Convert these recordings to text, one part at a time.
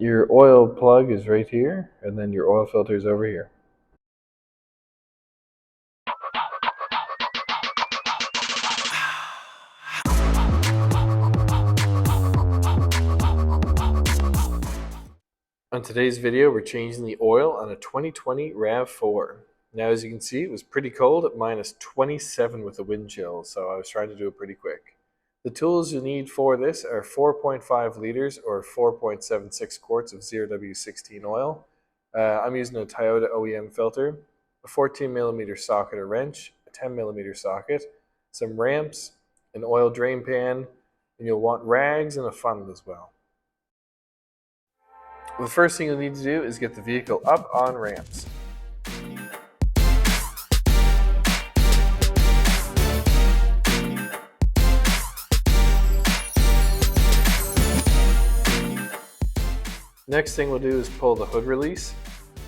Your oil plug is right here, and then your oil filter is over here. On today's video, we're changing the oil on a 2020 Rav4. Now, as you can see, it was pretty cold at minus 27 with the wind chill, so I was trying to do it pretty quick. The tools you need for this are 4.5 liters or 4.76 quarts of 0W16 oil. I'm using a Toyota OEM filter, a 14mm socket or wrench, a 10mm socket, some ramps, an oil drain pan, and you'll want rags and a funnel as well. The first thing you'll need to do is get the vehicle up on ramps. Next thing we'll do is pull the hood release,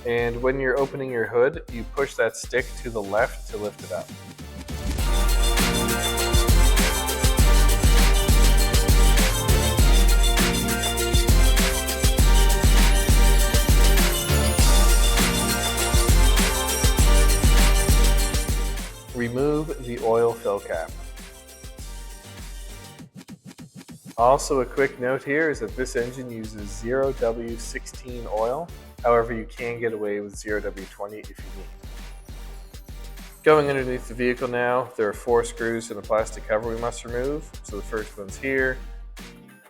and when you're opening your hood, you push that stick to the left to lift it up. Remove the oil fill cap. Also, a quick note here is that this engine uses 0W16 oil. However, you can get away with 0W20 if you need. Going underneath the vehicle now, there are 4 screws in the plastic cover we must remove. So the first one's here,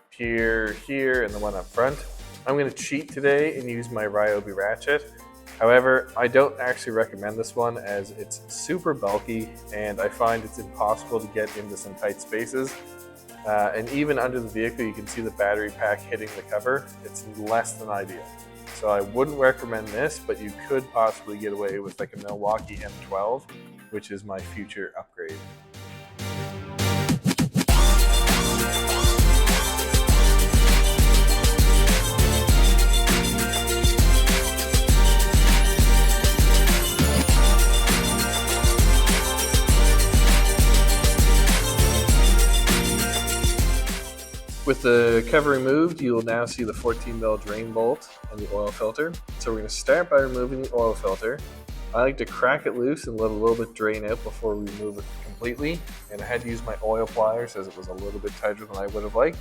here, here, and the one up front. I'm going to cheat today and use my Ryobi ratchet. However, I don't actually recommend this one as it's super bulky and I find it's impossible to get into some tight spaces. And even under the vehicle, you can see the battery pack hitting the cover. It's less than ideal. So I wouldn't recommend this, but you could possibly get away with like a Milwaukee M12, which is my future upgrade. With the cover removed, you will now see the 14mm drain bolt and the oil filter. So we're going to start by removing the oil filter. I like to crack it loose and let a little bit drain out before we remove it completely. And I had to use my oil pliers as it was a little bit tighter than I would have liked.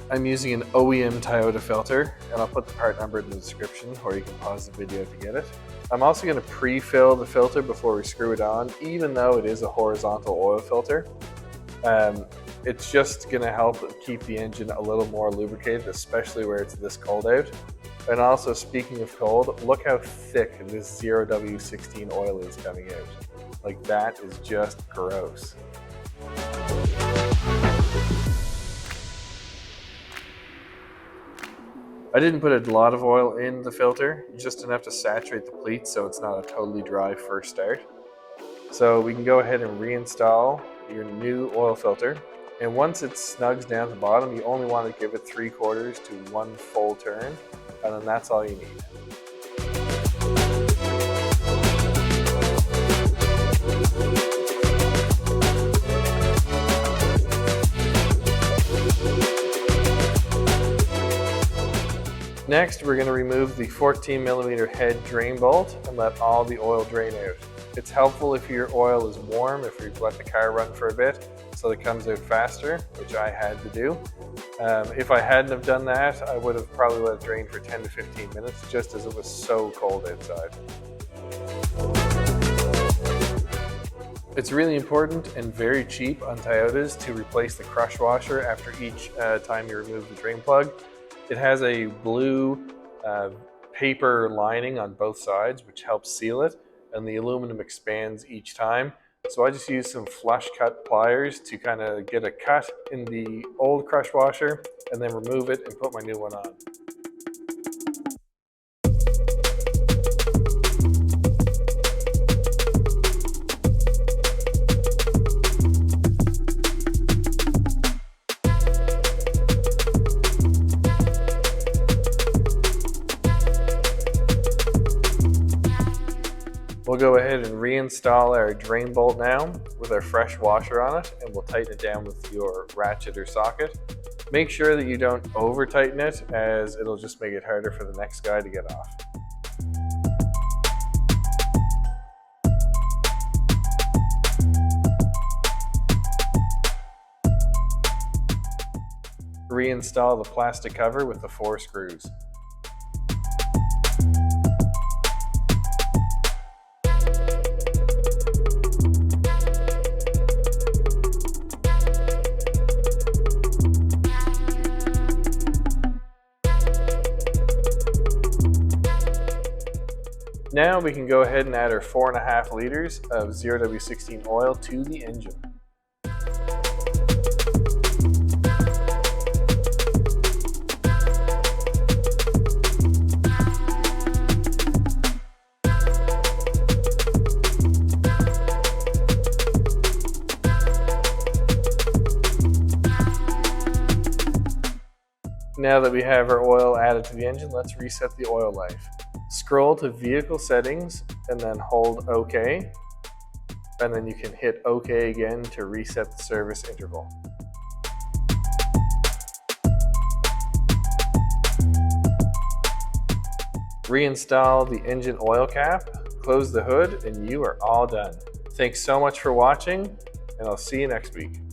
I'm using an OEM Toyota filter, and I'll put the part number in the description, or you can pause the video to get it. I'm also going to pre-fill the filter before we screw it on, even though it is a horizontal oil filter. It's just going to help keep the engine a little more lubricated, especially where it's this cold out. And also, speaking of cold, look how thick this 0W16 oil is coming out. Like, that is just gross. I didn't put a lot of oil in the filter, just enough to saturate the pleats so it's not a totally dry first start. So we can go ahead and reinstall your new oil filter. And once it snugs down at the bottom, you only want to give it 3/4 to 1 full turn, and then that's all you need. Next, we're going to remove the 14mm head drain bolt and let all the oil drain out. It's helpful if your oil is warm, if you've let the car run for a bit, so it comes out faster, which I had to do. If I hadn't have done that, I would have probably let it drain for 10 to 15 minutes, just as it was so cold outside. It's really important and very cheap on Toyotas to replace the crush washer after each time you remove the drain plug. It has a blue paper lining on both sides, which helps seal it, and the aluminum expands each time. So I just use some flush cut pliers to kind of get a cut in the old crush washer and then remove it and put my new one on. We'll go ahead and reinstall our drain bolt now with our fresh washer on it, and we'll tighten it down with your ratchet or socket. Make sure that you don't over tighten it, as it'll just make it harder for the next guy to get off. Reinstall the plastic cover with the 4 screws. Now we can go ahead and add our 4.5 liters of 0W16 oil to the engine. Now that we have our oil added to the engine, let's reset the oil life. Scroll to Vehicle Settings and then hold OK. And then you can hit OK again to reset the service interval. Reinstall the engine oil cap, close the hood, and you are all done. Thanks so much for watching, and I'll see you next week.